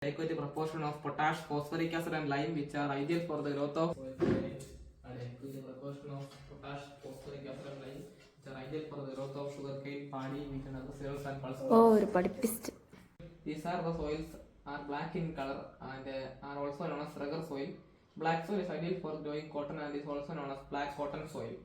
adequate proportion of potash, phosphoric acid and lime which are ideal for the growth of adequate proportion of potash, phosphoric acid and lime which are ideal for the growth of sugarcane, paddy, wheat and other cereals and pulses. These are the soils are black in color and are also known as rugged soil. Black soil is ideal for growing cotton and is also known as black cotton soil.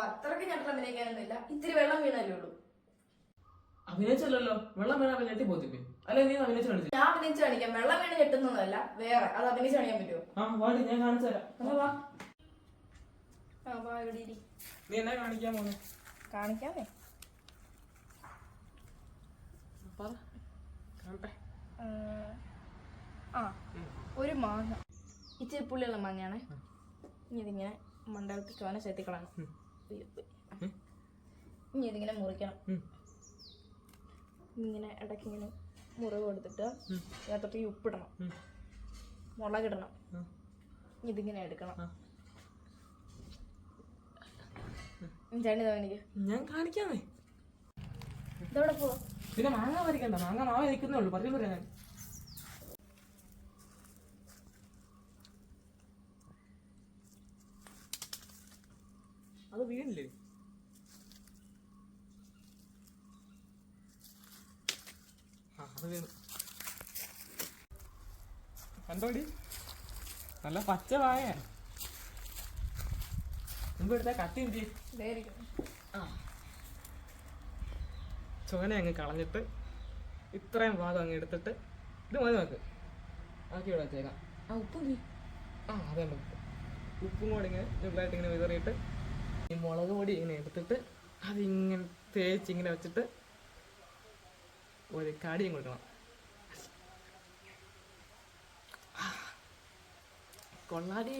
അത്രയ്ക്ക് ഞങ്ങൾ അഭിനയിക്കാനൊന്നുമില്ല, ഇത്തിരി വെള്ളം വീണല്ലേ ഉള്ളൂ. അഭിനയിച്ചല്ലോ, വെള്ളം വീണ ഞെട്ടി പോത്തിപ്പേ. അല്ലെ നീ അഭിനയിച്ചു കാണിച്ചു? ഞാൻ അഭിനയിച്ച് കാണിക്കാം. വെള്ളം വീണ് ഞെട്ടുന്നതല്ല, വേറെ. അത് അഭിനയിച്ച് കാണിക്കാൻ പറ്റുമോ? ഞാൻ കാണിച്ചു തരാം. നീ എന്നാ കാണിക്കാൻ പോന്നെ? കാണിക്കാമേ. ഒരു മാങ്ങ, ഇച്ചിരി പുള്ളിയുള്ള മാങ്ങയാണ്. ഇനി ഇതിങ്ങനെ മണ്ടലത്തിൽ ചോന ചെത്തിക്കളാണ്. ഇനി ഇതിങ്ങനെ മുറിക്കണം. ഇങ്ങനെ ഇടയ്ക്കിങ്ങനെ മുറിവ് കൊടുത്തിട്ട് ഇതിനകത്തോട്ട് ഈ ഉപ്പിടണം, മുളകിടണം. ഇതിങ്ങനെ എടുക്കണം. ഞാൻ കാണിക്കാമേ. ഇതവിടെ പോവാ. പിന്നെ മാങ്ങ പറിക്കണ്ട, മാങ്ങ മാവ നിൽക്കുന്നേ ഉള്ളൂ. പറഞ്ഞു പറയാ ഞാൻ. അത് വീണില്ലേ? അത് വീണു. കണ്ടോടി, നല്ല പച്ച വായ. മുമ്പ് എടുത്താ കത്തി എന്ത് ചോന അങ്ങ് കളഞ്ഞിട്ട് ഇത്രയും ഭാഗം അങ്ങ് എടുത്തിട്ട് ഇത് മതി നോക്ക്. ആക്കി ഇവിടെ വെച്ചേക്കാം. ഉപ്പും അതെ, നമുക്ക് ഉപ്പും കൂടി ഇങ്ങനെ ചെറുതായിട്ട് ഇങ്ങനെ വിതറിയിട്ട് ഈ മുളക് പൊടി ഇങ്ങനെ എടുത്തിട്ട് അതിങ്ങനെ തേച്ചിങ്ങനെ വെച്ചിട്ട് ഒരു കാടിയും കൊടുക്കണം. കൊള്ളാടി.